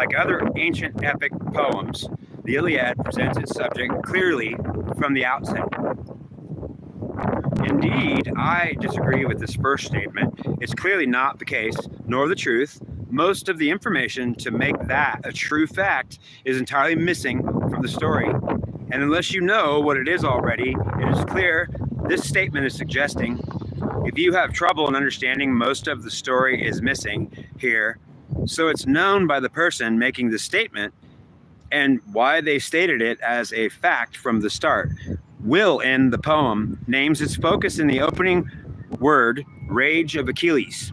Like other ancient epic poems, the Iliad presents its subject clearly from the outset. Indeed, I disagree with this first statement. It's clearly not the case, nor the truth. Most of the information to make that a true fact is entirely missing from the story. And unless you know what it is already, it is clear this statement is suggesting if you have trouble in understanding most of the story is missing here, so it's known by the person making the statement and why they stated it as a fact from the start. Will in the poem names its focus in the opening word, rage of Achilles.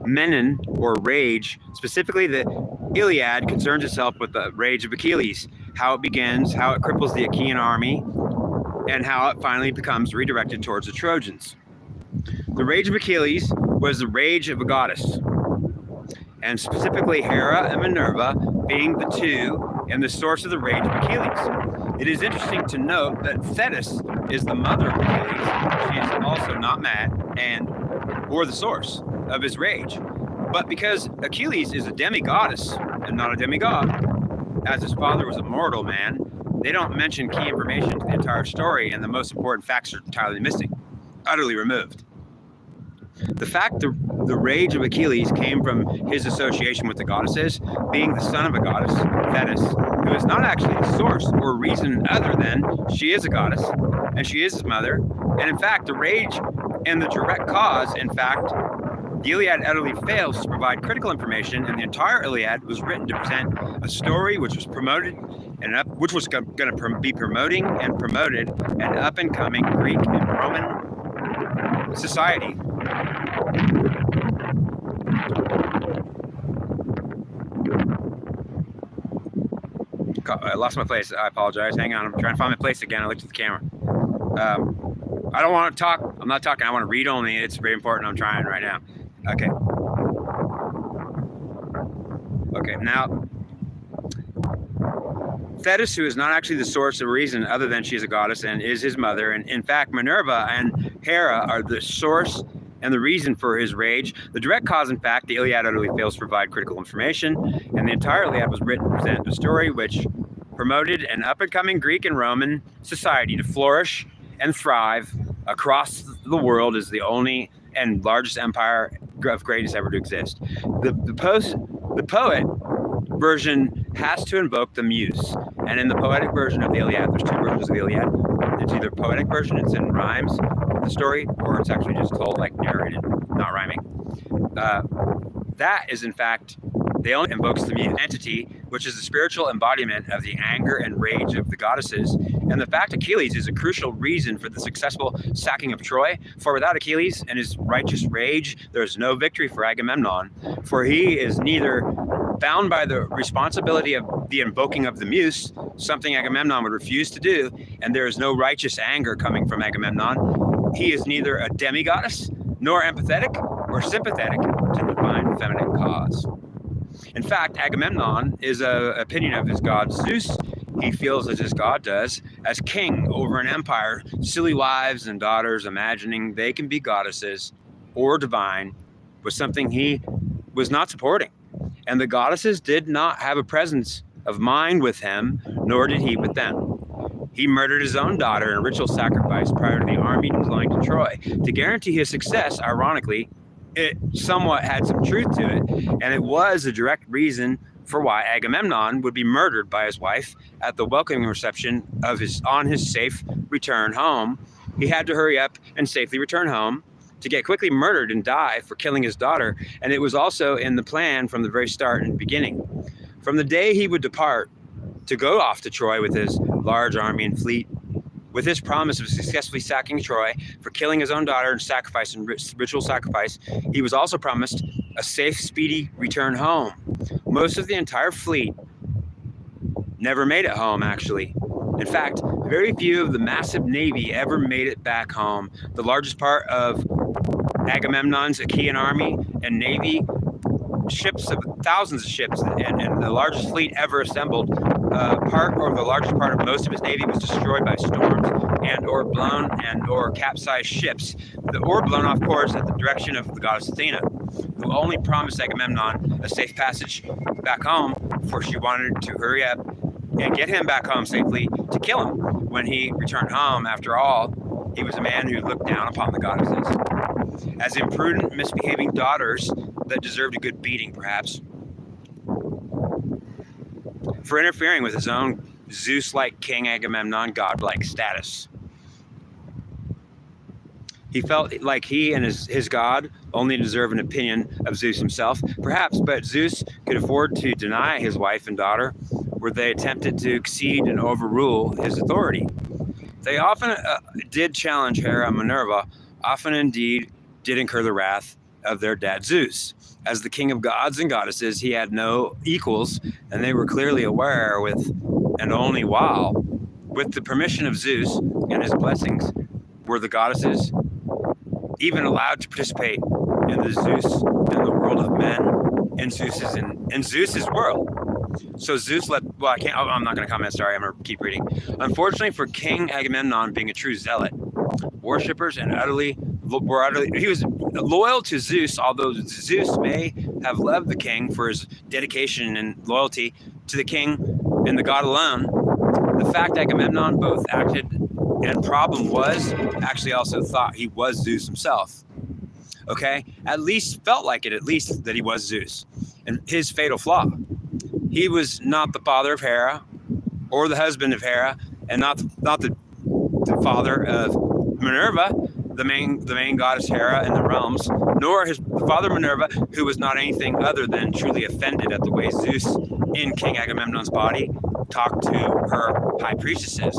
Menon, or rage, specifically the Iliad concerns itself with the rage of Achilles, how it begins, how it cripples the Achaean army, and how it finally becomes redirected towards the Trojans. The rage of Achilles was the rage of a goddess, and specifically Hera and Minerva being the two and the source of the rage of Achilles. It is interesting to note that Thetis is the mother of Achilles. She is also not mad or the source of his rage. But because Achilles is a demigoddess and not a demigod, as his father was a mortal man, they don't mention key information to the entire story, and the most important facts are entirely missing, utterly removed. The fact the rage of Achilles came from his association with the goddesses, being the son of a goddess, Thetis, who is not actually the source or reason other than she is a goddess and she is his mother. And in fact, the rage and the direct cause, in fact, the Iliad utterly fails to provide critical information, and the entire Iliad was written to present a story which was promoted which was going to be promoting and promoted an up-and-coming Greek and Roman society. I lost my place. I apologize. Hang on. I'm trying to find my place again. I looked at the camera. I don't want to talk. I'm not talking. I want to read only. It's very important. I'm trying right now. Okay. Okay. Now, Thetis, who is not actually the source of reason other than she is a goddess and is his mother. And in fact, Minerva and Hera are the source and the reason for his rage. The direct cause, in fact, the Iliad utterly fails to provide critical information, and the entire Iliad was written to present a story which promoted an up-and-coming Greek and Roman society to flourish and thrive across the world as the only and largest empire of greatness ever to exist. The poet version has to invoke the muse, and in the poetic version of the Iliad, there's two versions of the Iliad. It's either poetic version, it's in rhymes, the story, or it's actually just told like narrated, not rhyming. That is, in fact, they only invokes the mute entity, which is the spiritual embodiment of the anger and rage of the goddesses. And the fact Achilles is a crucial reason for the successful sacking of Troy. For without Achilles and his righteous rage, there is no victory for Agamemnon. For he is neither bound by the responsibility of the invoking of the muse, something Agamemnon would refuse to do, and there is no righteous anger coming from Agamemnon. He is neither a demigoddess nor empathetic or sympathetic to the divine feminine cause. In fact, Agamemnon is an opinion of his god Zeus. He feels as his god does, as king over an empire, silly wives and daughters imagining they can be goddesses or divine was something he was not supporting. And the goddesses did not have a presence of mind with him, nor did he with them. He murdered his own daughter in a ritual sacrifice prior to the army flying to Troy. To guarantee his success, ironically, it somewhat had some truth to it, and it was a direct reason for why Agamemnon would be murdered by his wife at the welcoming reception on his safe return home. He had to hurry up and safely return home to get quickly murdered and die for killing his daughter, and it was also in the plan from the very start and beginning. From the day he would depart to go off to Troy with his large army and fleet, with his promise of successfully sacking Troy for killing his own daughter and ritual sacrifice, he was also promised a safe, speedy return home. Most of the entire fleet never made it home, actually. In fact, very few of the massive navy ever made it back home. The largest part of Agamemnon's Achaean army and navy, ships of thousands of ships, and the largest fleet ever assembled, the largest part of most of his navy was destroyed by storms or blown or capsized ships. Or blown off course at the direction of the goddess Athena. who only promised Agamemnon a safe passage back home, for she wanted to hurry up and get him back home safely to kill him when he returned home. After all, he was a man who looked down upon the goddesses as imprudent, misbehaving daughters that deserved a good beating, perhaps, for interfering with his own Zeus-like King Agamemnon godlike status. He felt like he and his god only deserve an opinion of Zeus himself, perhaps, but Zeus could afford to deny his wife and daughter where they attempted to exceed and overrule his authority. They often did challenge Hera and Minerva, often indeed did incur the wrath of their dad Zeus. As the king of gods and goddesses, he had no equals, and they were clearly aware and only while, with the permission of Zeus and his blessings, were the goddesses even allowed to participate in the world of men, in Zeus's world. So Zeus I'm not going to comment, sorry, I'm going to keep reading. Unfortunately for King Agamemnon, being a true zealot, worshippers and he was loyal to Zeus, although Zeus may have loved the king for his dedication and loyalty to the king and the god alone. The fact Agamemnon both acted and problem was actually also thought he was Zeus himself. Okay? At least felt like it, at least that he was Zeus. And his fatal flaw: he was not the father of Hera or the husband of Hera, and not the father of Minerva, the main goddess Hera in the realms, nor his father Minerva, who was not anything other than truly offended at the way Zeus in King Agamemnon's body talked to her high priestesses.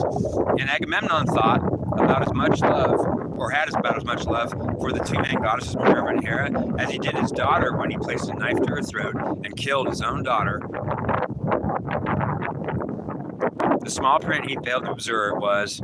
And Agamemnon thought about as much love, or had about as much love for the two main goddesses Minerva and Hera as he did his daughter when he placed a knife to her throat and killed his own daughter. The small print he failed to observe was,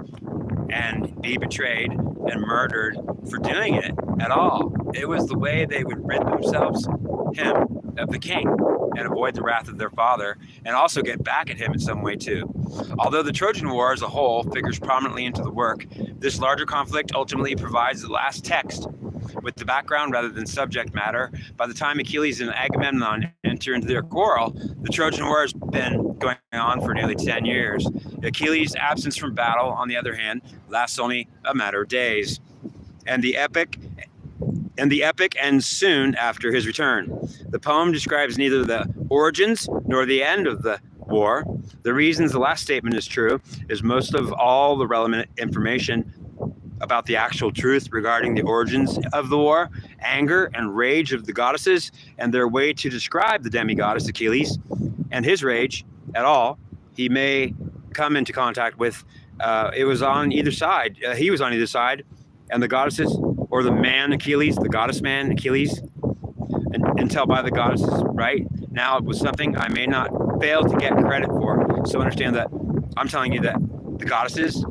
and be betrayed and murdered for doing it at all. It was the way they would rid themselves, him, of the king, and avoid the wrath of their father, and also get back at him in some way too. Although the Trojan War as a whole figures prominently into the work, this larger conflict ultimately provides the last text with the background rather than subject matter. By the time Achilles and Agamemnon enter into their quarrel, the Trojan War has been going on for nearly 10 years. Achilles' absence from battle, on the other hand, lasts only a matter of days. And the epic ends soon after his return. The poem describes neither the origins nor the end of the war. The reasons the last statement is true is most of all the relevant information about the actual truth regarding the origins of the war, anger and rage of the goddesses, and their way to describe the demigoddess Achilles and his rage at all. He may come into contact with, it was on either side. He was on either side, and the goddesses, or the man Achilles, the goddess man Achilles, until by the goddesses, right? Now it was something I may not fail to get credit for. So understand that I'm telling you that the goddesses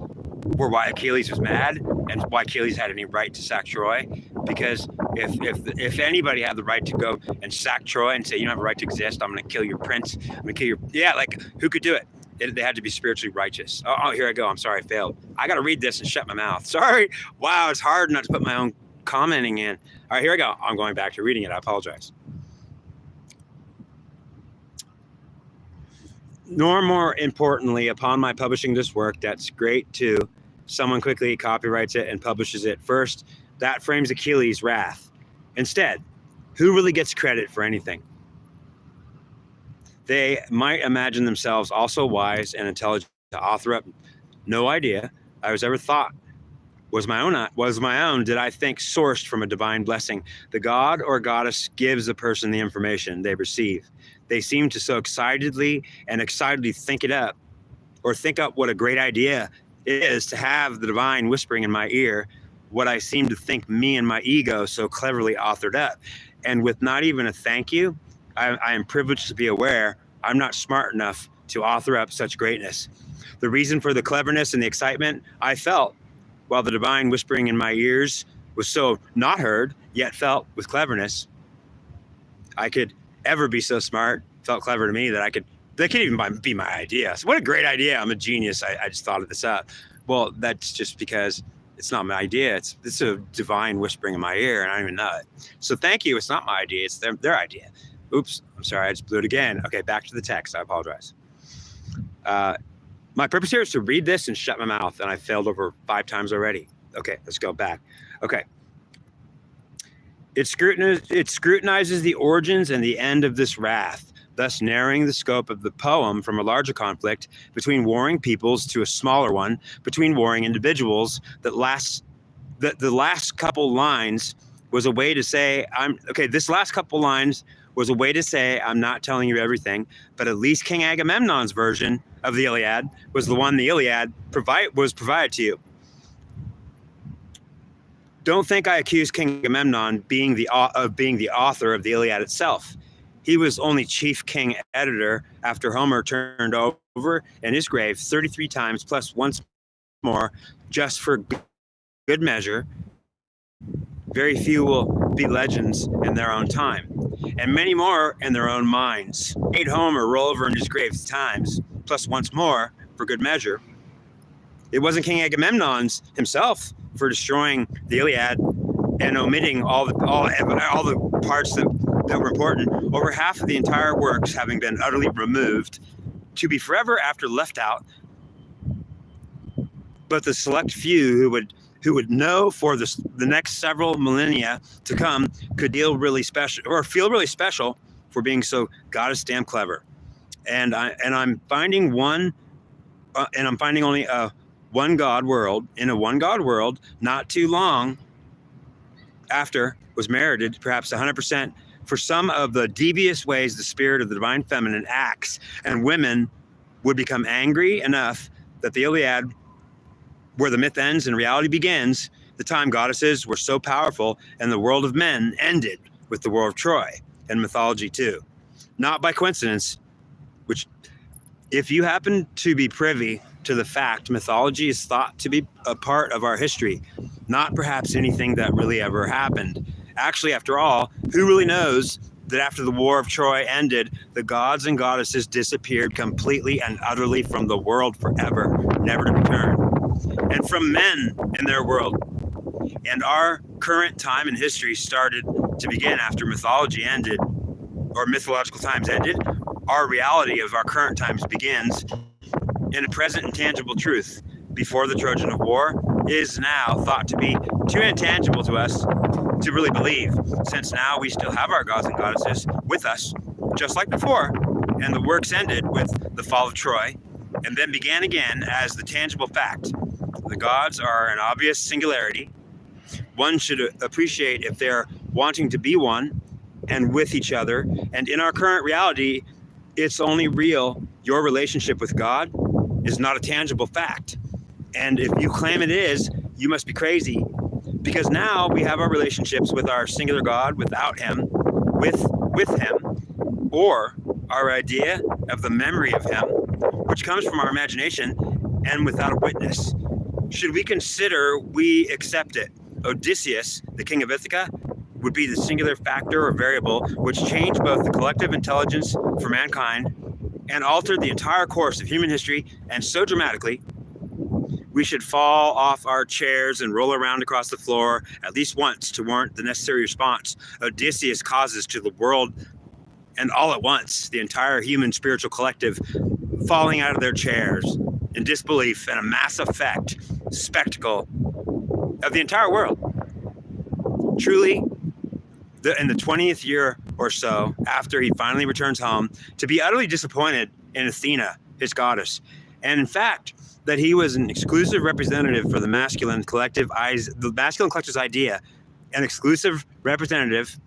were why Achilles was mad and why Achilles had any right to sack Troy. Because if anybody had the right to go and sack Troy and say, you don't have a right to exist, I'm going to kill your prince, I'm going to kill your, who could do it? They had to be spiritually righteous. Oh, here I go. I'm sorry, I failed. I got to read this and shut my mouth. Sorry. Wow, it's hard not to put my own commenting in. All right, here I go. I'm going back to reading it. I apologize. Nor more importantly, upon my publishing this work, that's great too, someone quickly copyrights it and publishes it first. That frames Achilles' wrath. Instead, who really gets credit for anything? They might imagine themselves also wise and intelligent to author up. No idea I was ever thought was my own, did I think, sourced from a divine blessing. The god or goddess gives the person the information they receive. They seem to so excitedly think it up, or think up what a great idea it is to have the divine whispering in my ear what I seem to think me and my ego so cleverly authored up. And with not even a thank you, I am privileged to be aware I'm not smart enough to author up such greatness. The reason for the cleverness and the excitement I felt while the divine whispering in my ears was so not heard, yet felt with cleverness. I could ever be so smart, felt clever to me that they could even be my idea. So what a great idea. I'm a genius. I just thought of this up. Well, that's just because It's not my idea. It's a divine whispering in my ear, and I don't even know it. So thank you. It's not my idea. It's their idea. Oops. I'm sorry. I just blew it again. Okay, back to the text. I apologize. My purpose here is to read this and shut my mouth, and I failed over 5 times already. Okay, let's go back. Okay. It scrutinizes the origins and the end of this wrath, thus narrowing the scope of the poem from a larger conflict between warring peoples to a smaller one between warring individuals the last couple lines was a way to say, this last couple lines was a way to say, I'm not telling you everything, but at least King Agamemnon's version of the Iliad was the one the Iliad was provided to you. Don't think I accuse King Agamemnon of being the author of the Iliad itself. He was only chief king editor after Homer turned over in his grave 33 times plus once more, just for good measure. Very few will be legends in their own time, and many more in their own minds. Made Homer roll over in his grave times plus once more for good measure. It wasn't King Agamemnon's himself for destroying the Iliad and omitting all the parts that were important, over half of the entire works having been utterly removed, to be forever after left out. But the select few who would know for the next several millennia to come could feel really special for being so goddess damn clever. And I'm finding only one God world, in a one God world, not too long after, was merited perhaps 100% for some of the devious ways the spirit of the divine feminine acts, and women would become angry enough that the Iliad, where the myth ends and reality begins, the time goddesses were so powerful, and the world of men ended with the war of Troy, and mythology too. Not by coincidence, which, if you happen to be privy to the fact mythology is thought to be a part of our history, not perhaps anything that really ever happened. Actually, after all, who really knows that after the war of Troy ended, the gods and goddesses disappeared completely and utterly from the world forever, never to return, and from men in their world. And our current time in history started to begin after mythology ended, or mythological times ended. Our reality of our current times begins in a present intangible truth. Before the Trojan War is now thought to be too intangible to us to really believe, since now we still have our gods and goddesses with us, just like before, and the works ended with the fall of Troy, and then began again as the tangible fact. The gods are an obvious singularity. One should appreciate if they're wanting to be one and with each other, and in our current reality, it's only real. Your relationship with God is not a tangible fact. And if you claim it is, you must be crazy. Because now we have our relationships with our singular God without him, with him, or our idea of the memory of him, which comes from our imagination and without a witness. Should we consider we accept it? Odysseus, the king of Ithaca, would be the singular factor or variable which changed both the collective intelligence for mankind and altered the entire course of human history, and so dramatically, we should fall off our chairs and roll around across the floor at least once to warrant the necessary response Odysseus causes to the world, and all at once, the entire human spiritual collective falling out of their chairs in disbelief and a mass effect spectacle of the entire world. Truly, in the 20th year or so after he finally returns home, to be utterly disappointed in Athena, his goddess, and in fact, that he was an exclusive representative for the masculine collective's idea, an exclusive representative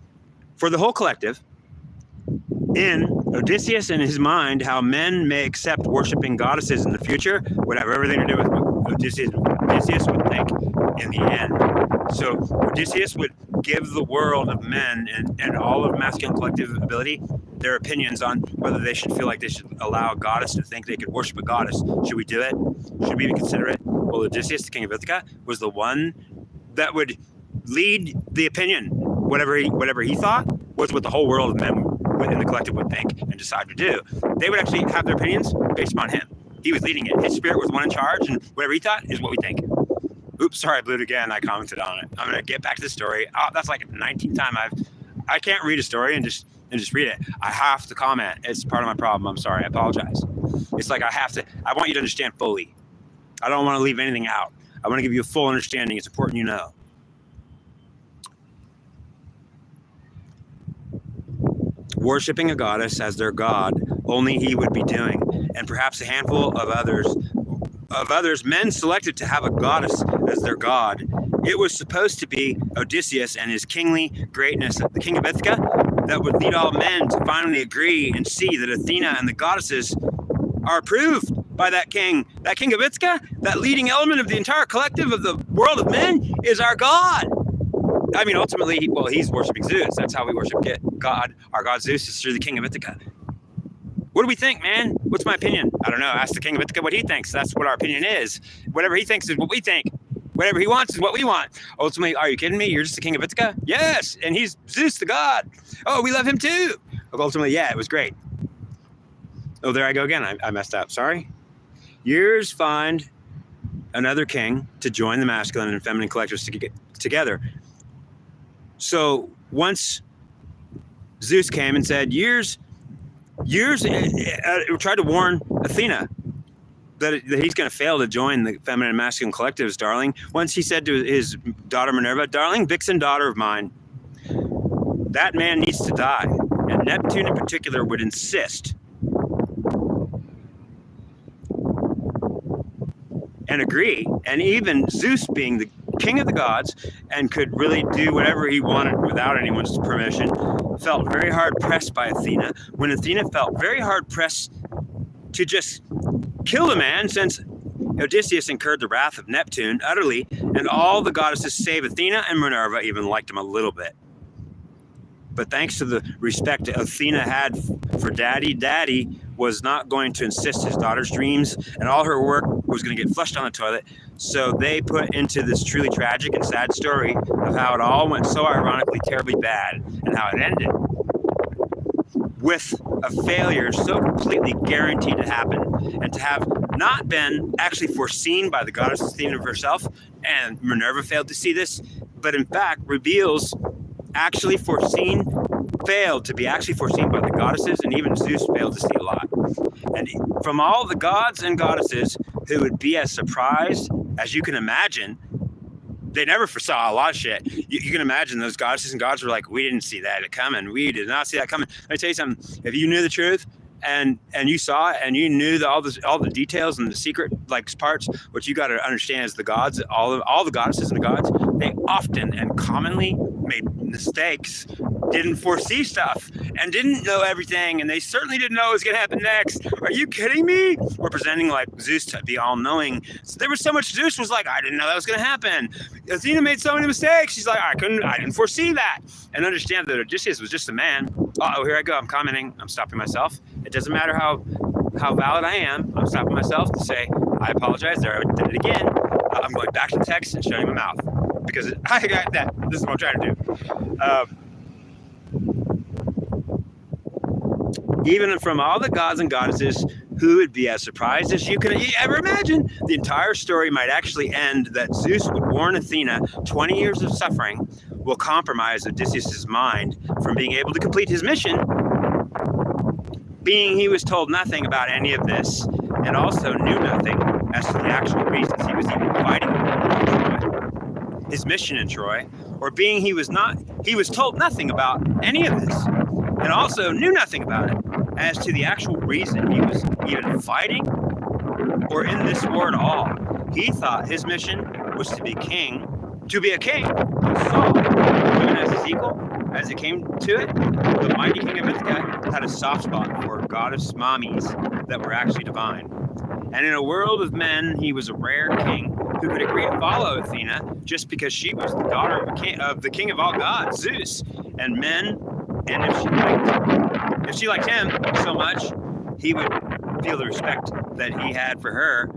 for the whole collective. In Odysseus, in his mind, how men may accept worshiping goddesses in the future would have everything to do with what Odysseus would think in the end. So Odysseus would give the world of men and all of masculine collective ability their opinions on whether they should feel like they should allow a goddess to think they could worship a goddess. Should we do it? Should we even consider it? Well, Odysseus, the king of Ithaca, was the one that would lead the opinion. Whatever he thought was what the whole world of men in the collective would think and decide to do. They would actually have their opinions based upon him. He was leading it. His spirit was the one in charge, and whatever he thought is what we think. Oops, sorry, I blew it again. I commented on it. I'm gonna get back to the story. Oh, that's like the 19th time I can't read a story and just read it. I have to comment. It's part of my problem. I'm sorry. I apologize. It's like I want you to understand fully. I don't want to leave anything out. I want to give you a full understanding. It's important you know. Worshipping a goddess as their god, only he would be doing, and perhaps a handful of others, men selected to have a goddess as their god. It was supposed to be Odysseus and his kingly greatness, the king of Ithaca, that would lead all men to finally agree and see that Athena and the goddesses are approved by that king of Ithaca. That leading element of the entire collective of the world of men is our god. I mean, ultimately, he's worshiping Zeus. That's how we worship God. Our god Zeus is through the king of Ithaca. What do we think, man? What's my opinion? I don't know. Ask the king of Ithaca what he thinks. That's what our opinion is. Whatever he thinks is what we think. Whatever he wants is what we want. Ultimately, are you kidding me? You're just the king of Ithaca? Yes, and he's Zeus, the god. Oh, we love him too. Ultimately, yeah, it was great. Oh, there I go again. I messed up. Sorry. Years find another king to join the masculine and feminine collectives to get together. So once Zeus came and said, years tried to warn Athena that he's going to fail to join the feminine and masculine collectives, darling. Once he said to his daughter Minerva, darling, vixen daughter of mine, that man needs to die. And Neptune in particular would insist and agree. And even Zeus, being the king of the gods and could really do whatever he wanted without anyone's permission, felt very hard pressed by Athena. When Athena felt very hard pressed to just kill the man, since Odysseus incurred the wrath of Neptune utterly, and all the goddesses save Athena and Minerva even liked him a little bit. But thanks to the respect Athena had for Daddy was not going to insist his daughter's dreams and all her work was going to get flushed on the toilet. So they put into this truly tragic and sad story of how it all went so ironically terribly bad and how it ended with a failure so completely guaranteed to happen and to have not been actually foreseen by the goddess Athena herself, and Minerva failed to see this, but in fact reveals failed to be actually foreseen by the goddesses, and even Zeus failed to see a lot. And from all the gods and goddesses who would be as surprised as you can imagine, they never foresaw a lot of shit. You can imagine those goddesses and gods were like, we didn't see that coming. We did not see that coming. Let me tell you something. If you knew the truth and you saw it and you knew all the details and the secret parts, what you got to understand is the gods, all the goddesses and the gods, they often and commonly made mistakes, didn't foresee stuff, and didn't know everything, and they certainly didn't know what was going to happen next. Are you kidding me? We're presenting like Zeus to be all-knowing. So there was so much Zeus was like, I didn't know that was going to happen. Athena made so many mistakes. She's like, I didn't foresee that. And understand that Odysseus was just a man. Oh, here I go. I'm commenting. I'm stopping myself. It doesn't matter how valid I am. I'm stopping myself to say, I apologize. There, I did it again. I'm going back to the text and shutting my mouth because I got that. This is what I'm trying to do. Even from all the gods and goddesses who would be as surprised as you can ever imagine, the entire story might actually end that Zeus would warn Athena 20 years of suffering will compromise Odysseus' mind from being able to complete his mission, being he was told nothing about any of this and also knew nothing as to the actual reasons he was even fighting his mission in Troy, or being he was told nothing about any of this and also knew nothing about it as to the actual reason he was even fighting or in this war at all. He thought his mission was to be a king. So, even as his equal, as it came to it, the mighty king of Ithaca had a soft spot for goddess mommies that were actually divine. And in a world of men, he was a rare king who could agree to follow Athena just because she was the daughter of the king of all gods, Zeus. And if she liked him so much, he would feel the respect that he had for her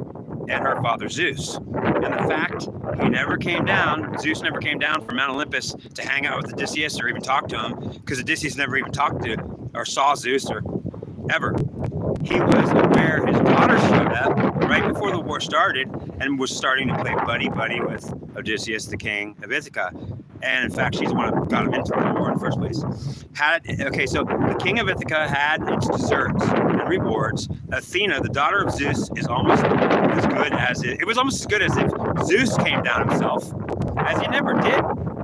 and her father Zeus. And the fact Zeus never came down from Mount Olympus to hang out with Odysseus or even talk to him, because Odysseus never even talked to or saw Zeus or ever. He was aware his daughter showed up right before the war started and was starting to play buddy-buddy with Odysseus, the king of Ithaca. And in fact, she's the one that got him into the war in the first place. So the king of Ithaca had its deserts and rewards. Athena, the daughter of Zeus, is almost as good as it was almost as good as if Zeus came down himself, as he never did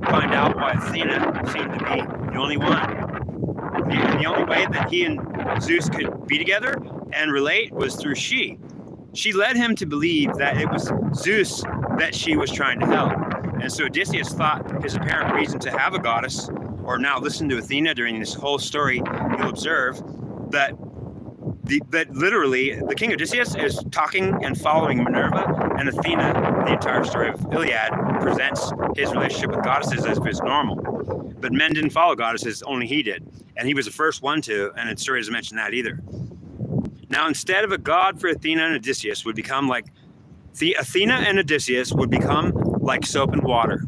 find out why Athena seemed to be the only one. The only way that he and Zeus could be together and relate was through she. She led him to believe that it was Zeus that she was trying to help. And so Odysseus thought his apparent reason to have a goddess, or now listen to Athena during this whole story, you'll observe that literally the king Odysseus is talking and following Minerva, and Athena, the entire story of Iliad, presents his relationship with goddesses as if it's normal. But men didn't follow goddesses, only he did. And he was the first one to, and the story doesn't mention that either. Now, instead of a god for Athena and Odysseus would become like, Athena and Odysseus would become like soap and water.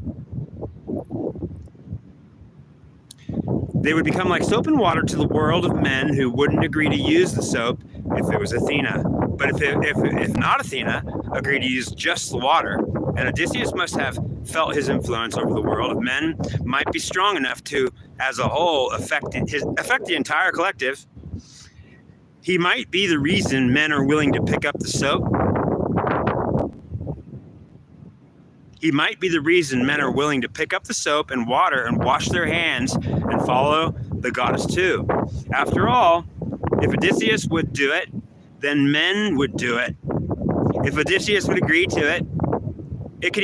They would become like soap and water to the world of men who wouldn't agree to use the soap if it was Athena. But if not Athena, agreed to use just the water, and Odysseus must have felt his influence over the world of men might be strong enough to, as a whole, affect the entire collective. He might be the reason men are willing to pick up the soap. He might be the reason men are willing to pick up the soap and water and wash their hands and follow the goddess too. After all, if Odysseus would do it, then men would do it. If Odysseus would agree to it, it could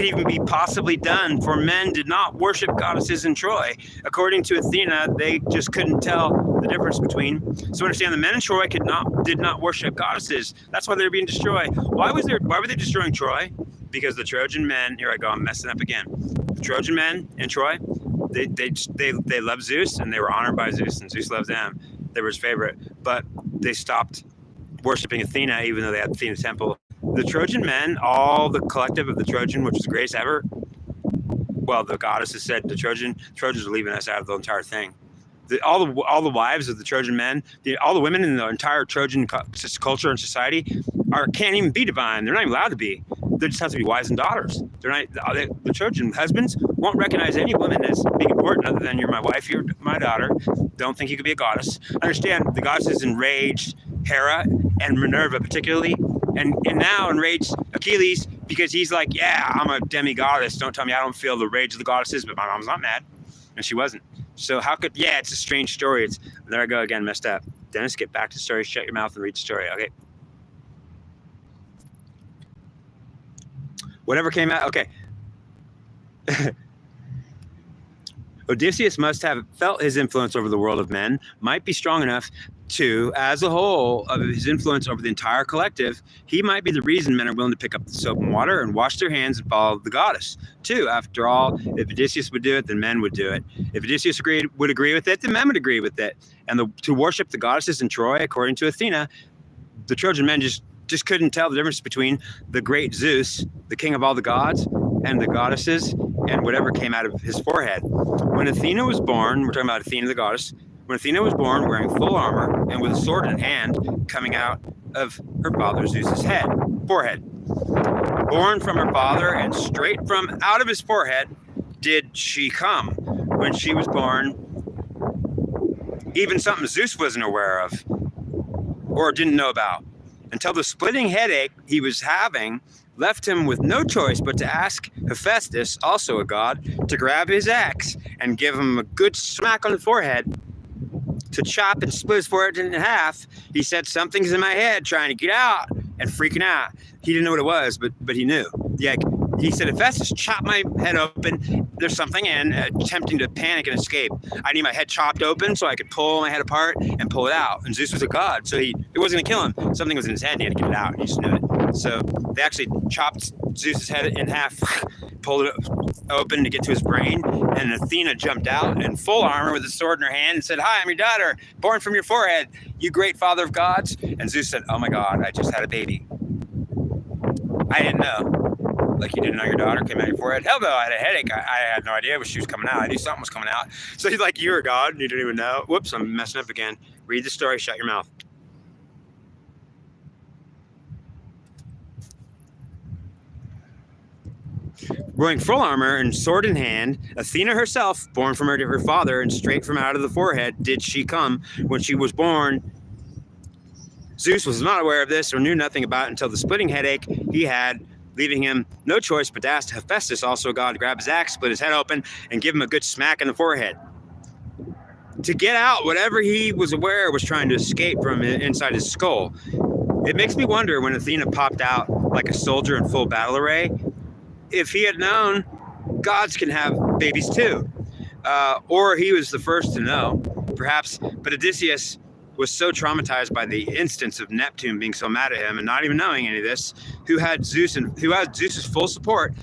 even be possibly done, for men did not worship goddesses in Troy. According to Athena, they just couldn't tell the difference between. So understand, the men in Troy did not worship goddesses. That's why they were being destroyed. Why were they destroying Troy? Because the Trojan men, here I go, I'm messing up again. The Trojan men in Troy, they loved Zeus and they were honored by Zeus, and Zeus loved them. They were his favorite, but they stopped worshiping Athena, even though they had Athena's temple. The Trojan men, all the collective of the Trojan, which was the greatest ever, well, the goddesses said the Trojans are leaving us out of the entire thing. All the wives of the Trojan men, all the women in the entire Trojan culture and society can't even be divine. They're not even allowed to be. They just have to be wives and daughters. The Trojan husbands won't recognize any woman as being important other than you're my wife, you're my daughter. Don't think you could be a goddess. Understand, the goddesses enraged Hera and Minerva particularly, and now enraged Achilles because he's like, yeah, I'm a demi-goddess. Don't tell me I don't feel the rage of the goddesses, but my mom's not mad. And she wasn't. So it's a strange story. There I go again, messed up. Dennis, get back to the story. Shut your mouth and read the story. Okay. Whatever came out. Okay. Odysseus must have felt his influence over the world of men might be strong enough to, as a whole, of his influence over the entire collective, he might be the reason men are willing to pick up the soap and water and wash their hands and follow the goddess, too. After all, if Odysseus would do it, then men would do it. If Odysseus would agree with it, then men would agree with it. And to worship the goddesses in Troy, according to Athena, the Trojan men just couldn't tell the difference between the great Zeus, the king of all the gods, and the goddesses, and whatever came out of his forehead. When Athena was born, we're talking about Athena the goddess, when Athena was born wearing full armor and with a sword in hand coming out of her father Zeus's forehead. Born from her father and straight from out of his forehead did she come. When she was born, even something Zeus wasn't aware of or didn't know about, until the splitting headache he was having left him with no choice but to ask Hephaestus, also a god, to grab his axe and give him a good smack on the forehead, to chop and split his forehead in half. He said, something's in my head trying to get out, and freaking out. He didn't know what it was, but he knew. Yeah, he said, Hephaestus, chop my head open. There's something in, attempting to panic and escape. I need my head chopped open so I could pull my head apart and pull it out. And Zeus was a god, so it wasn't going to kill him. Something was in his head, and he had to get it out. He just knew it. So they actually chopped Zeus's head in half, pulled it open to get to his brain, and Athena jumped out in full armor with a sword in her hand and said, hi, I'm your daughter, born from your forehead, you great father of gods. And Zeus said, oh my God, I just had a baby. I didn't know. Like, you didn't know your daughter came out of your forehead? Hell no, I had a headache. I had no idea she was coming out. I knew something was coming out. So he's like, you're a god and you didn't even know. Whoops, I'm messing up again. Read the story, shut your mouth. Wearing full armor and sword in hand, Athena herself, born from her father and straight from out of the forehead, did she come. When she was born, Zeus was not aware of this or knew nothing about it until the splitting headache he had, leaving him no choice but to ask Hephaestus, also a god, to grab his axe, split his head open, and give him a good smack in the forehead. To get out whatever he was aware was trying to escape from inside his skull. It makes me wonder, when Athena popped out like a soldier in full battle array, if he had known gods can have babies too. Or he was the first to know, perhaps. But Odysseus was so traumatized by the instance of Neptune being so mad at him and not even knowing any of this, who had Zeus's full support,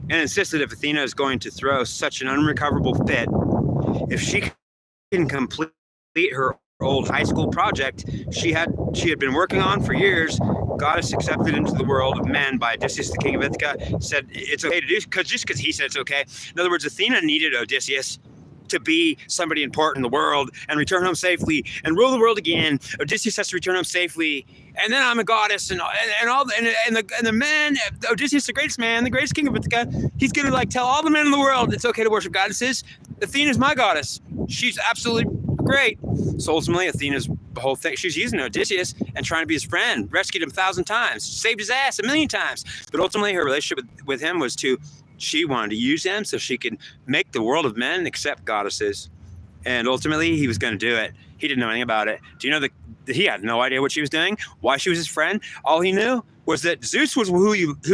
and insisted if Athena is going to throw such an unrecoverable fit, if she can complete her old high school project she had been working on for years, goddess accepted into the world of men by Odysseus, the king of Ithaca, said it's okay to do, because he said it's okay. In other words, Athena needed Odysseus to be somebody important in the world and return home safely and rule the world again. Odysseus has to return home safely, and then I'm a goddess, and the man, Odysseus, the greatest man, the greatest king of Ithaca, he's gonna like tell all the men in the world it's okay to worship goddesses. Athena's my goddess. She's absolutely great. So ultimately, Athena's whole thing, she's using Odysseus and trying to be his friend, rescued him 1,000 times, saved his ass 1,000,000 times. But ultimately, her relationship with him was she wanted to use him so she could make the world of men accept goddesses. And ultimately, he was going to do it. He didn't know anything about it. Do you know that he had no idea what she was doing, why she was his friend? All he knew was that Zeus was who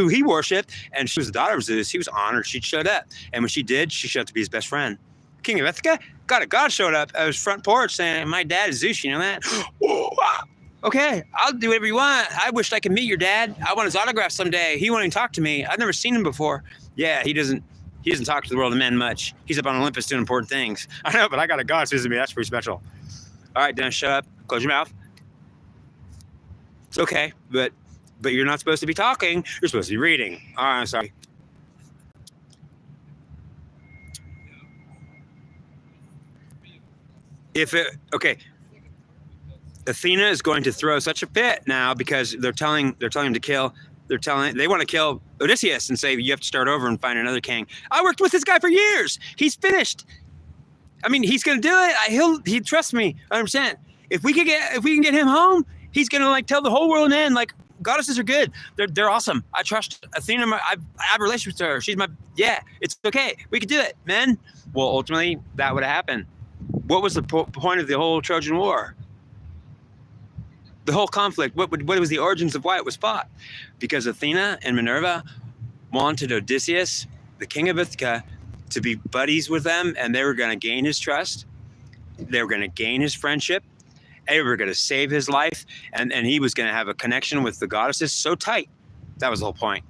he worshipped, and she was the daughter of Zeus. He was honored she showed up. And when she did, she showed up to be his best friend. King of Ithaca, God showed up at his front porch saying, my dad is Zeus, you know that? Okay, I'll do whatever you want. I wished I could meet your dad. I want his autograph someday. He won't even talk to me. I've never seen him before. Yeah, he doesn't talk to the world of men much. He's up on Olympus doing important things. I know, but I got a goddess visit me. That's pretty special. All right, Dennis, shut up. Close your mouth. It's okay, but you're not supposed to be talking. You're supposed to be reading. All right, I'm sorry. Athena is going to throw such a fit now because they're telling him to kill. They want to kill Odysseus and say you have to start over and find another king. I worked with this guy for years. He's finished. I mean, he's going to do it. He trust me 100%. If we can get him home, he's going to like tell the whole world and like goddesses are good. They're awesome. I trust Athena. I have a relationship with her. She's it's okay. We could do it, man. Well, ultimately that would have happened. What was the point of the whole Trojan War? The whole conflict, what was the origins of why it was fought? Because Athena and Minerva wanted Odysseus, the king of Ithaca, to be buddies with them, and they were going to gain his trust. They were going to gain his friendship. They were going to save his life, and he was going to have a connection with the goddesses so tight. That was the whole point.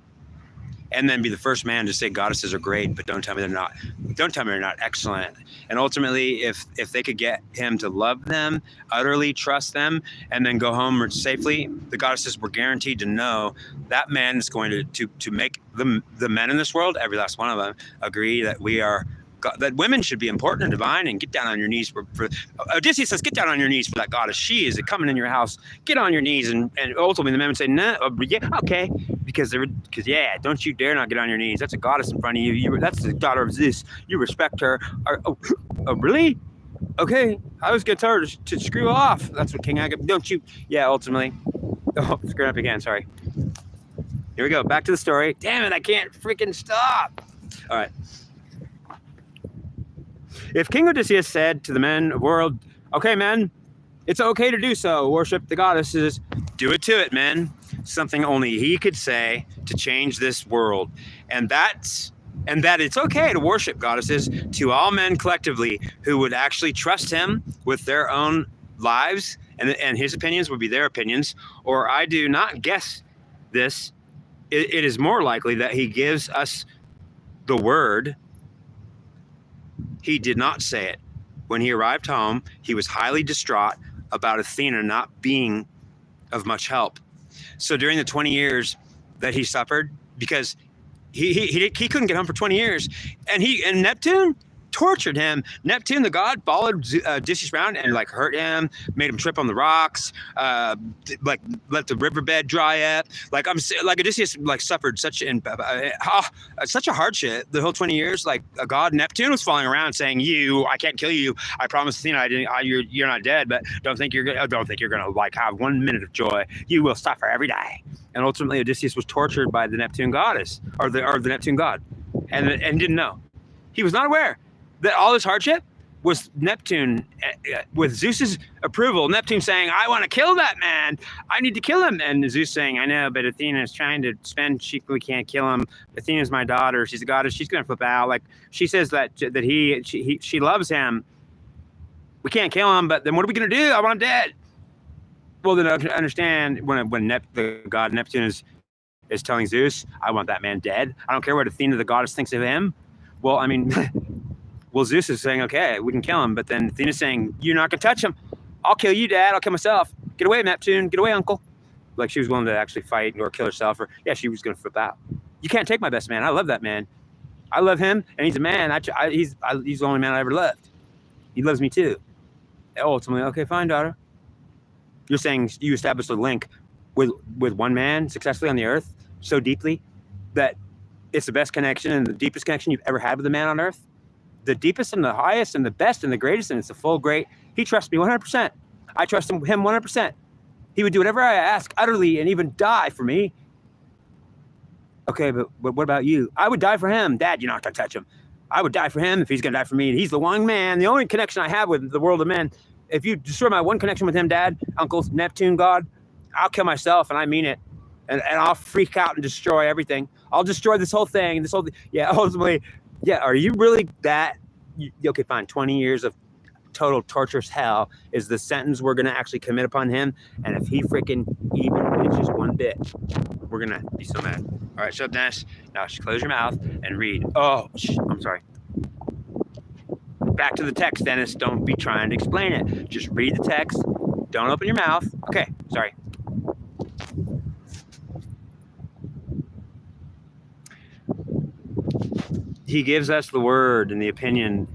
And then be the first man to say goddesses are great, but don't tell me they're not. Don't tell me they're not excellent. And ultimately, if they could get him to love them, utterly trust them, and then go home safely, the goddesses were guaranteed to know that man is going to make the men in this world, every last one of them, agree that that women should be important and divine, and get down on your knees for Odysseus says, get down on your knees for that goddess. She is coming in your house. Get on your knees, and ultimately the men would say, no, yeah, okay, because don't you dare not get on your knees. That's a goddess in front of you. That's the daughter of Zeus. You respect her. Oh, really? Okay, I was gonna tell her to screw off. That's what King Agap. Don't you? Yeah, ultimately. Oh, screwing up again. Sorry. Here we go. Back to the story. Damn it! I can't freaking stop. All right. If King Odysseus said to the men of the world, okay, men, it's okay to do so, worship the goddesses, do it to it, men. Something only he could say to change this world. And that it's okay to worship goddesses to all men collectively who would actually trust him with their own lives, and his opinions would be their opinions. Or I do not guess this. It is more likely that he gives us the word. He did not say it. When he arrived home, he was highly distraught about Athena not being of much help. So during the 20 years that he suffered, because he couldn't get home for 20 years, and Neptune, tortured him. Neptune, the god, followed Odysseus around and like hurt him, made him trip on the rocks, like let the riverbed dry up. Like Odysseus like suffered such a hardship the whole 20 years. Like a god Neptune was falling around saying, I can't kill you. I promise Athena, you're not dead, but don't think you're gonna like have 1 minute of joy. You will suffer every day. And ultimately Odysseus was tortured by the Neptune goddess or the Neptune god, and didn't know. He was not aware that all this hardship was Neptune, with Zeus's approval, Neptune saying, I want to kill that man. I need to kill him. And Zeus saying, I know, but Athena is trying to spend, we can't kill him. Athena's my daughter. She's a goddess. She's going to flip out. Like she says that she loves him. We can't kill him, but then what are we going to do? I want him dead. Well, then I understand when the god Neptune is telling Zeus, I want that man dead. I don't care what Athena, the goddess, thinks of him. Well, I mean, Zeus is saying, okay, we can kill him. But then Athena's saying, you're not going to touch him. I'll kill you, Dad. I'll kill myself. Get away, Neptune. Get away, Uncle. Like she was willing to actually fight or kill herself. Or she was going to flip out. You can't take my best man. I love that man. I love him, and he's a man. He's the only man I ever loved. He loves me too. Ultimately, okay, fine, daughter. You're saying you established a link with one man successfully on the earth so deeply that it's the best connection and the deepest connection you've ever had with a man on earth. The deepest and the highest and the best and the greatest, and it's the full great. He trusts me 100%. I trust him 100%. He would do whatever I ask utterly and even die for me. Okay, but what about you? I would die for him. Dad, you're not going to touch him. I would die for him if he's going to die for me. He's the one man, the only connection I have with the world of men. If you destroy my one connection with him, Dad, Uncle, Neptune, God, I'll kill myself, and I mean it. And I'll freak out and destroy everything. I'll destroy this whole thing. Ultimately, are you really that? Okay, fine. 20 years of total torturous hell is the sentence we're going to actually commit upon him. And if he freaking even bitches one bit, we're going to be so mad. All right, shut up, Dennis. Now close your mouth and read. Oh, I'm sorry. Back to the text, Dennis. Don't be trying to explain it. Just read the text. Don't open your mouth. Okay, sorry. He gives us the word and the opinion.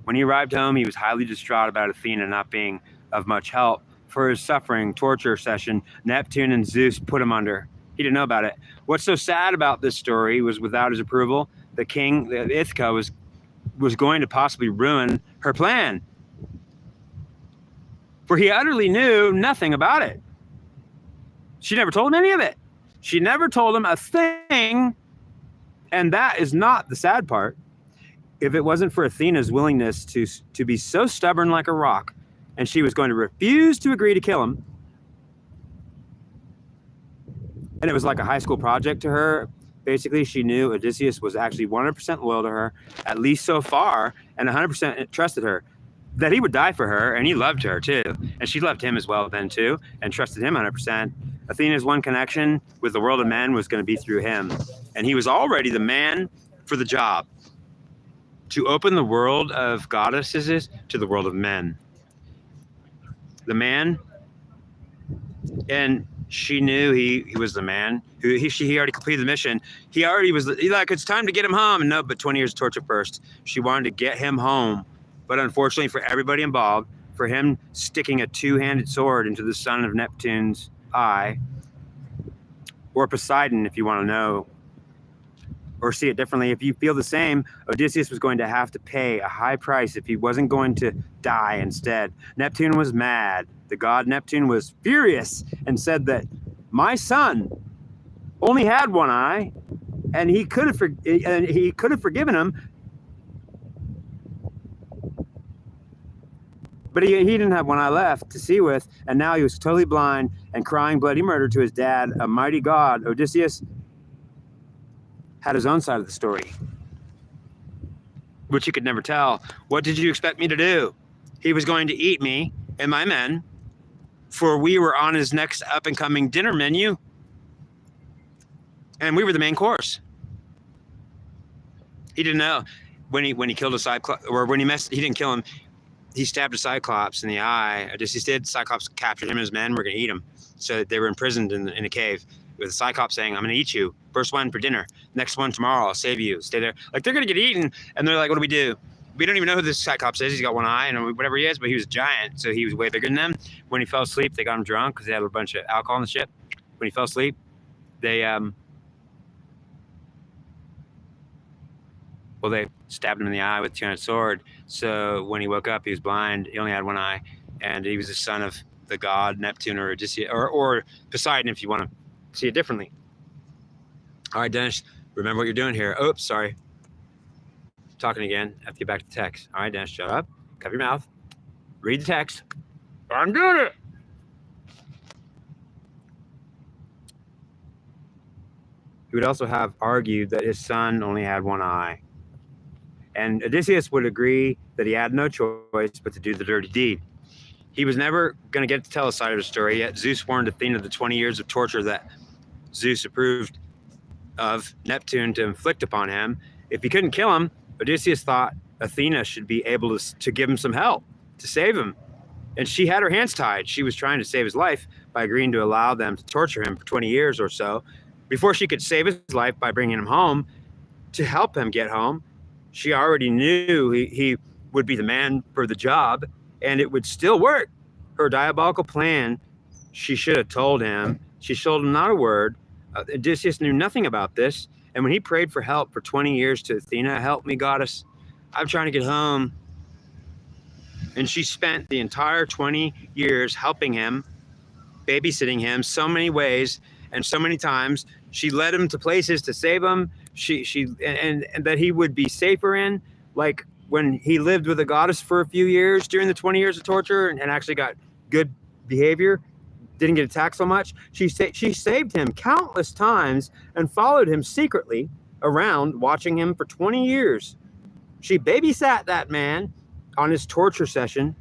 When he arrived home, he was highly distraught about Athena not being of much help. For his suffering torture session, Neptune and Zeus put him under. He didn't know about it. What's so sad about this story was without his approval, the king, Ithaca, was going to possibly ruin her plan. For he utterly knew nothing about it. She never told him any of it. She never told him a thing. And that is not the sad part. If it wasn't for Athena's willingness to be so stubborn like a rock, and she was going to refuse to agree to kill him, and it was like a high school project to her. Basically, she knew Odysseus was actually 100% loyal to her, at least so far, and 100% trusted her, that he would die for her, and he loved her too. And she loved him as well then too, and trusted him 100%. Athena's one connection with the world of men was going to be through him. And he was already the man for the job, to open the world of goddesses to the world of men. The man, and she knew he was the man who he already completed the mission. He already was like, it's time to get him home. And no, but 20 years of torture first. She wanted to get him home. But unfortunately for everybody involved, for him sticking a two-handed sword into the son of Neptune's eye, or Poseidon, if you want to know, or see it differently, if you feel the same, Odysseus was going to have to pay a high price if he wasn't going to die instead. Neptune was mad. The god Neptune was furious and said that my son only had one eye, and he could have forgiven him, but he didn't have one eye left to see with, and now he was totally blind and crying bloody murder to his dad, a mighty god. Odysseus had his own side of the story, which he could never tell. What did you expect me to do? He was going to eat me and my men, for we were on his next up-and-coming dinner menu, and we were the main course. He didn't know when he killed a Cyclops, or when he didn't kill him. He stabbed a Cyclops in the eye. Odysseus did. Cyclops captured him and his men. We're going to eat him. So they were imprisoned in a cave with the Cyclops saying, I'm going to eat you. First one for dinner. Next one tomorrow, I'll save you. Stay there. Like, they're going to get eaten. And they're like, what do we do? We don't even know who this Cyclops is. He's got one eye and whatever he is, but he was a giant. So he was way bigger than them. When he fell asleep, they got him drunk because they had a bunch of alcohol on the ship. When he fell asleep, they stabbed him in the eye with a two-handed sword. So when he woke up, he was blind. He only had one eye. And he was the son of the god Neptune or Odysseus, or Poseidon, if you want to see it differently. All right, Dennis, remember what you're doing here. Oops, sorry. Talking again. I have to get back to the text. All right, Dennis, shut up. Cover your mouth. Read the text. I'm doing it. He would also have argued that his son only had one eye. And Odysseus would agree that he had no choice but to do the dirty deed. He was never going to get to tell a side of the story, yet Zeus warned Athena the 20 years of torture that Zeus approved of Neptune to inflict upon him. If he couldn't kill him, Odysseus thought Athena should be able to give him some help, to save him. And she had her hands tied. She was trying to save his life by agreeing to allow them to torture him for 20 years or so. Before she could save his life by bringing him home, to help him get home, she already knew he would be the man for the job, and it would still work. Her diabolical plan, she should have told him. She told him not a word. Odysseus knew nothing about this. And when he prayed for help for 20 years to Athena, help me, goddess, I'm trying to get home. And she spent the entire 20 years helping him, babysitting him so many ways and so many times. She led him to places to save him. And that he would be safer in, like when he lived with a goddess for a few years during the 20 years of torture and actually got good behavior, didn't get attacked so much. She saved him countless times and followed him secretly around, watching him for 20 years. She babysat that man on his torture session,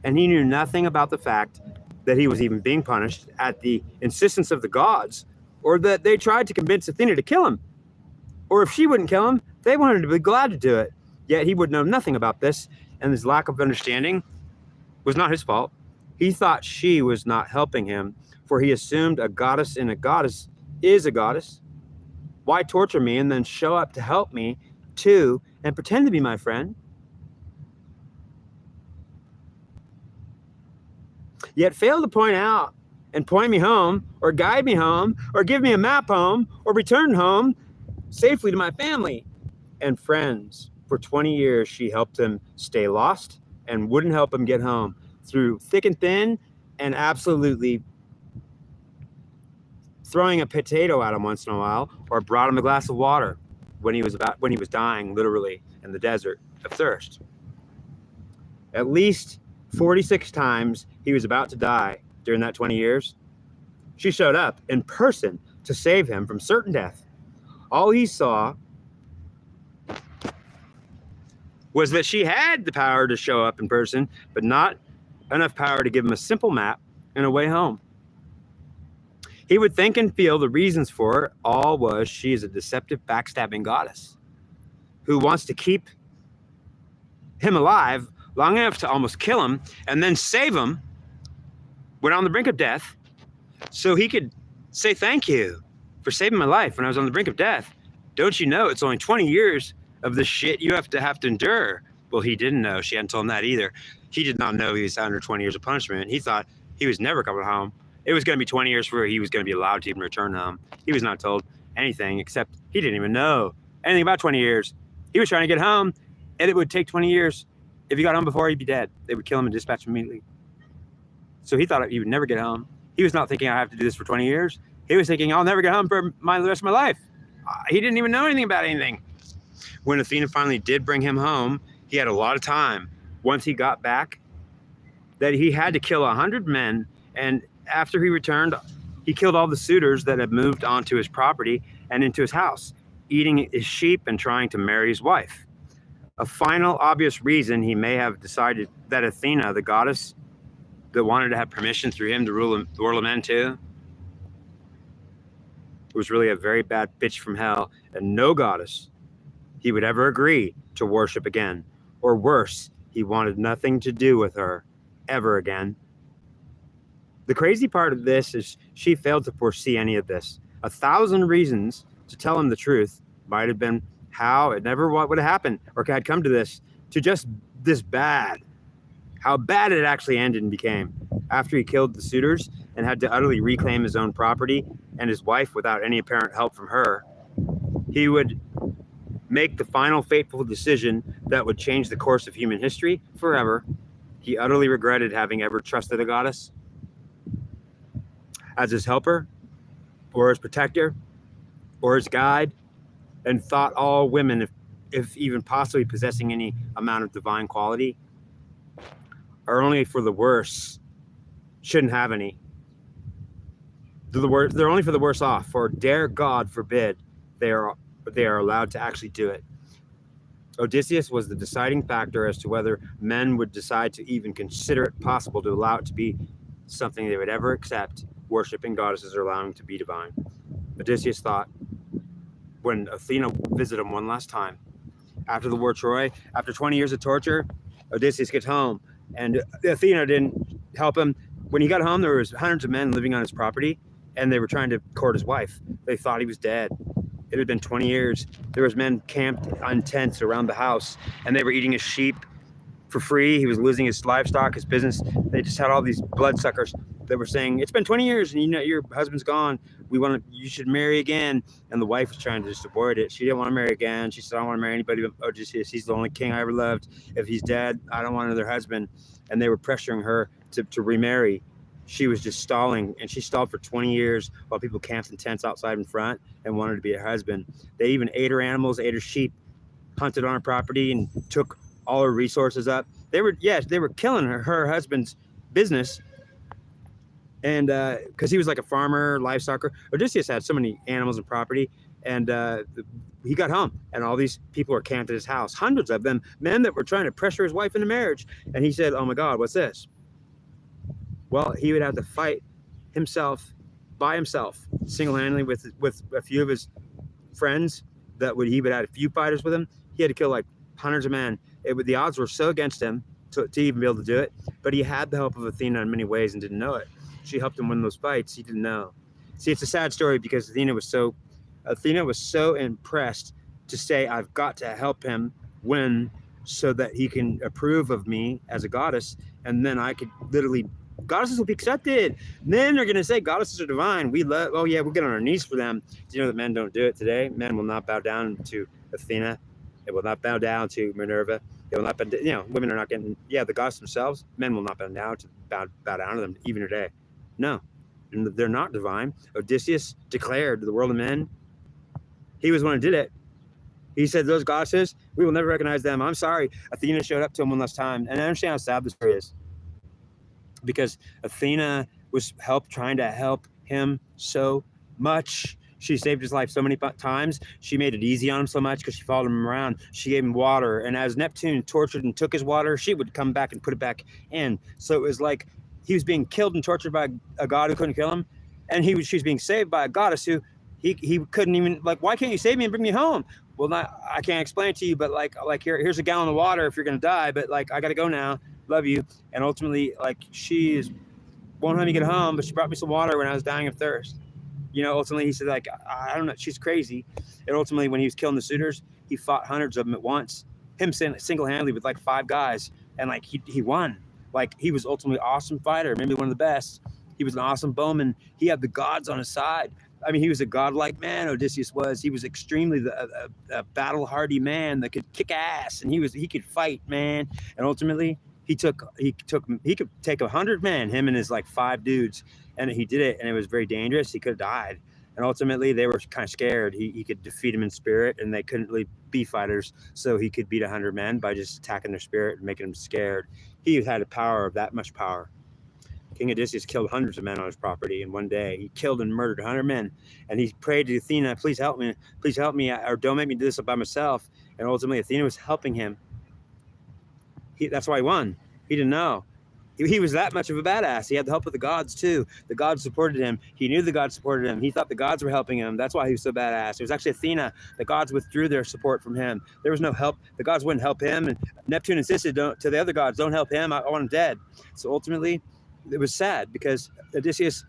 and he knew nothing about the fact that he was even being punished at the insistence of the gods, or that they tried to convince Athena to kill him. Or if she wouldn't kill him, they wanted to be glad to do it. Yet he would know nothing about this, and his lack of understanding was not his fault. He thought she was not helping him, for he assumed a goddess in a goddess is a goddess. Why torture me and then show up to help me too and pretend to be my friend? Yet fail to point out and point me home, or guide me home, or give me a map home, or return home safely to my family and friends. For 20 years, she helped him stay lost and wouldn't help him get home through thick and thin, and absolutely throwing a potato at him once in a while, or brought him a glass of water when he was dying, literally, in the desert of thirst. At least 46 times he was about to die during that 20 years. She showed up in person to save him from certain death. All he saw was that she had the power to show up in person, but not enough power to give him a simple map and a way home. He would think and feel the reasons for it all was she is a deceptive, backstabbing goddess who wants to keep him alive long enough to almost kill him and then save him when on the brink of death, so he could say thank you for saving my life when I was on the brink of death. Don't you know it's only 20 years of the shit you have to endure? Well, he didn't know. She hadn't told him that either. He did not know he was under 20 years of punishment. He thought he was never coming home. It was going to be 20 years before he was going to be allowed to even return home. He was not told anything, except he didn't even know anything about 20 years. He was trying to get home, and it would take 20 years. If he got home before, he'd be dead. They would kill him and dispatch him immediately. So he thought he would never get home. He was not thinking, I have to do this for 20 years. He was thinking, I'll never get home for the rest of my life. He didn't even know anything about anything. When Athena finally did bring him home, he had a lot of time. Once he got back, that he had to kill 100 men. And after he returned, he killed all the suitors that had moved onto his property and into his house, eating his sheep and trying to marry his wife. A final obvious reason he may have decided that Athena, the goddess that wanted to have permission through him to rule the world of men too, was really a very bad bitch from hell, and no goddess he would ever agree to worship again. Or worse, he wanted nothing to do with her ever again. The crazy part of this is she failed to foresee any of this. 1,000 reasons to tell him the truth, might have been how it never would have happened or had come to this, to just this bad. How bad it actually ended and became after he killed the suitors and had to utterly reclaim his own property and his wife without any apparent help from her. He would make the final fateful decision that would change the course of human history forever. He utterly regretted having ever trusted a goddess as his helper or his protector or his guide, and thought all women, if even possibly possessing any amount of divine quality, are only for the worse, shouldn't have any. They're only for the worse off, for dare God forbid they are allowed to actually do it. Odysseus was the deciding factor as to whether men would decide to even consider it possible to allow it to be something they would ever accept, worshiping goddesses or allowing to be divine. Odysseus thought, when Athena visited him one last time, after the war of Troy, after 20 years of torture, Odysseus gets home, and Athena didn't help him. When he got home, there was hundreds of men living on his property, and they were trying to court his wife. They thought he was dead. It had been 20 years. There was men camped on tents around the house, and they were eating his sheep for free. He was losing his livestock, his business. They just had all these bloodsuckers that were saying, "It's been 20 years, and your husband's gone. You should marry again." And the wife was trying to just avoid it. She didn't want to marry again. She said, "I don't want to marry anybody but Odysseus. He's the only king I ever loved. If he's dead, I don't want another husband." And they were pressuring her to remarry. She was just stalling, and she stalled for 20 years while people camped in tents outside in front and wanted to be her husband. They even ate her animals, ate her sheep, hunted on her property, and took all her resources up. They were killing her husband's business. And because he was like a farmer, livestocker. Odysseus had so many animals and property, and he got home, and all these people were camped at his house, hundreds of them, men that were trying to pressure his wife into marriage. And he said, "Oh my God, what's this?" Well, he would have to fight himself, by himself, single-handedly with a few of his friends. He would have a few fighters with him. He had to kill like hundreds of men. The odds were so against him to even be able to do it. But he had the help of Athena in many ways and didn't know it. She helped him win those fights. He didn't know. See, it's a sad story because Athena was so impressed to say, "I've got to help him win so that he can approve of me as a goddess, and then I could literally." Goddesses will be accepted. Men are going to say goddesses are divine. We'll get on our knees for them. Do you know that men don't do it today? Men will not bow down to Athena. They will not bow down to Minerva. They will not bow, women are not getting, the goddess themselves. Men will not bow down to them even today. No, they're not divine. Odysseus declared to the world of men, he was the one who did it. He said, "Those goddesses, we will never recognize them. I'm sorry." Athena showed up to him one last time. And I understand how sad this story is, because Athena was trying to help him so much. She saved his life so many times. She made it easy on him so much because she followed him around. She gave him water. And as Neptune tortured and took his water, she would come back and put it back in. So it was like he was being killed and tortured by a god who couldn't kill him. And she was being saved by a goddess who he couldn't even, like, "Why can't you save me and bring me home?" "Well, I can't explain it to you, but like here's a gallon of water if you're going to die. But like, I got to go now. Love you." And ultimately, like, won't let me get home, but she brought me some water when I was dying of thirst. Ultimately he said, like, I don't know, she's crazy. And ultimately, when he was killing the suitors, he fought hundreds of them at once, him single-handedly with like 5 guys. And like, he won. Like, he was ultimately an awesome fighter, maybe one of the best. He was an awesome bowman. He had the gods on his side. I mean, he was a godlike man, Odysseus was. He was extremely a battle-hardy man that could kick ass, and he could fight, man. And ultimately, he could take 100 men, him and his like 5 dudes, and he did it, and it was very dangerous. He could have died, and ultimately they were kind of scared. He could defeat him in spirit, and they couldn't really be fighters, so he could beat 100 men by just attacking their spirit and making them scared. He had a power of that much power. King Odysseus killed hundreds of men on his property in one day. He killed and murdered 100 men, and he prayed to Athena, "Please help me, or don't make me do this by myself." And ultimately, Athena was helping him. That's why he won. He didn't know. He was that much of a badass. He had the help of the gods too. The gods supported him. He knew the gods supported him. He thought the gods were helping him. That's why he was so badass. It was actually Athena. The gods withdrew their support from him. There was no help. The gods wouldn't help him, and Neptune insisted to the other gods, "Don't help him. I want him dead." So ultimately, it was sad because Odysseus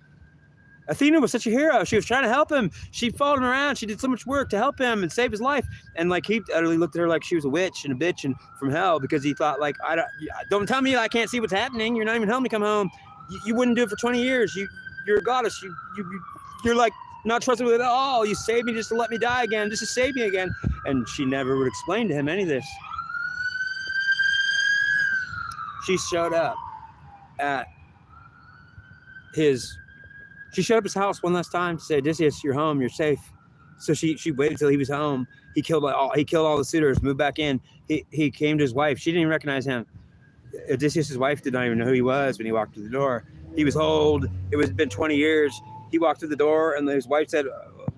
Athena was such a hero. She was trying to help him. She followed him around. She did so much work to help him and save his life. And like he utterly looked at her like she was a witch and a bitch and from hell, because he thought like, don't tell me I can't see what's happening. You're not even helping me come home. You wouldn't do it for 20 years. You're a goddess. You're like not trustworthy at all. You saved me just to let me die again, just to save me again. And she never would explain to him any of this. She showed up at his house one last time to say, Odysseus, you're home, you're safe. So she waited till he was home. He killed all the suitors, moved back in. He came to his wife. She didn't even recognize him. Odysseus' wife did not even know who he was when he walked through the door. He was old. It been 20 years. He walked through the door, and his wife said,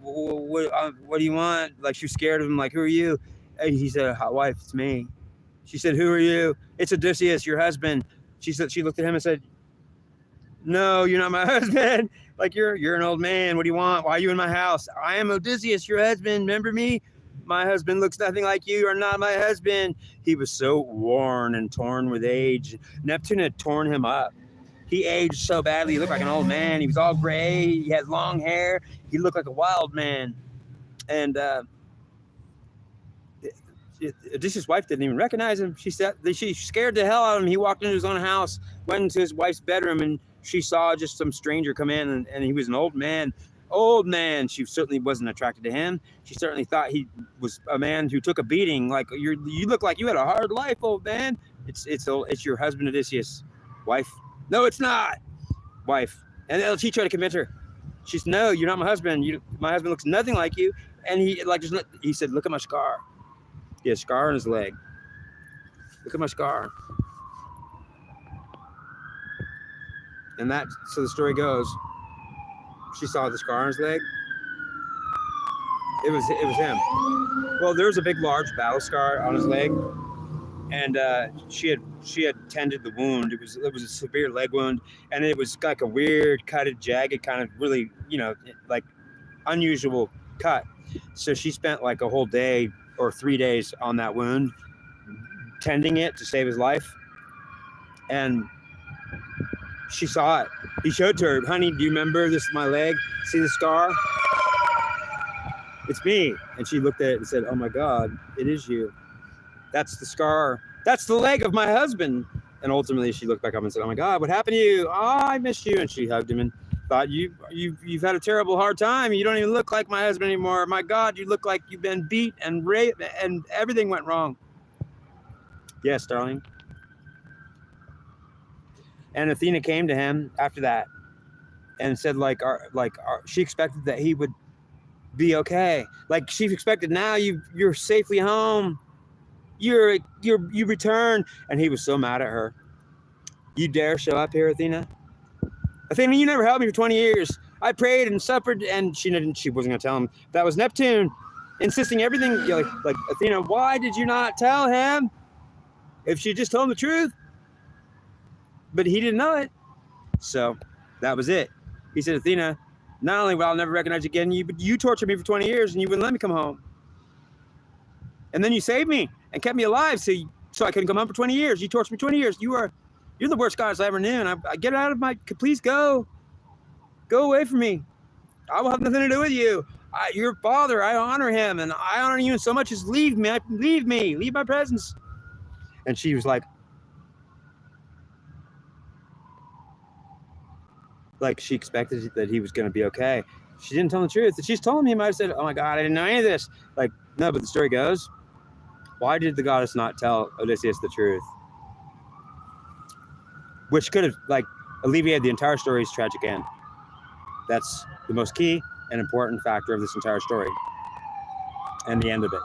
what do you want? Like, she was scared of him, like, who are you? And he said, hot wife, it's me. She said, who are you? It's Odysseus, your husband. She looked at him and said, no, you're not my husband. Like, you're an old man. What do you want? Why are you in my house? I am Odysseus, your husband. Remember me? My husband looks nothing like you. You're not my husband. He was so worn and torn with age. Neptune had torn him up. He aged so badly. He looked like an old man. He was all gray. He had long hair. He looked like a wild man. And Odysseus' wife didn't even recognize him. She scared the hell out of him. He walked into his own house, went into his wife's bedroom, and she saw just some stranger come in, and he was an old man. Old man. She certainly wasn't attracted to him. She certainly thought he was a man who took a beating. Like, you look like you had a hard life, old man. It's your husband, Odysseus. Wife. No, it's not. Wife. And she tried to convince her. She said, no, you're not my husband. My husband looks nothing like you. And he said, look at my scar. He has a scar on his leg. Look at my scar. And so the story goes, she saw the scar on his leg. It was him. Well, there was a big, large battle scar on his leg, and she had tended the wound. It was a severe leg wound, and it was like a weird, cutted, jagged, kind of really, like unusual cut. So she spent like a whole day or 3 days on that wound, tending it to save his life, and she saw it. He showed to her, honey, do you remember this is my leg? See the scar? It's me. And she looked at it and said, oh my God, it is you. That's the scar. That's the leg of my husband. And ultimately she looked back up and said, oh my God, what happened to you? Oh, I missed you. And she hugged him and thought, you've had a terrible hard time. You don't even look like my husband anymore. My God, you look like you've been beat and raped and everything went wrong. Yes, darling. And Athena came to him after that and said, she expected that he would be okay. Like, she expected, now you're safely home. You return. And he was so mad at her. You dare show up here, Athena? Athena, you never helped me for 20 years. I prayed and suffered, and she wasn't going to tell him. That was Neptune insisting everything. Like Athena, why did you not tell him? If she just told him the truth. But he didn't know it. So that was it. He said, Athena, not only will I never recognize you again, but you tortured me for 20 years and you wouldn't let me come home. And then you saved me and kept me alive so I couldn't come home for 20 years. You tortured me 20 years. You're the worst goddess I ever knew. And I get out of please go. Go away from me. I will have nothing to do with you. Your father, I honor him. And I honor you so much as leave me. Leave my presence. And she was like she expected that he was going to be okay. She didn't tell him the truth. If she's told me, he might have said, oh my God, I didn't know any of this. No, but the story goes, why did the goddess not tell Odysseus the truth? Which could have alleviated the entire story's tragic end. That's the most key and important factor of this entire story and the end of it.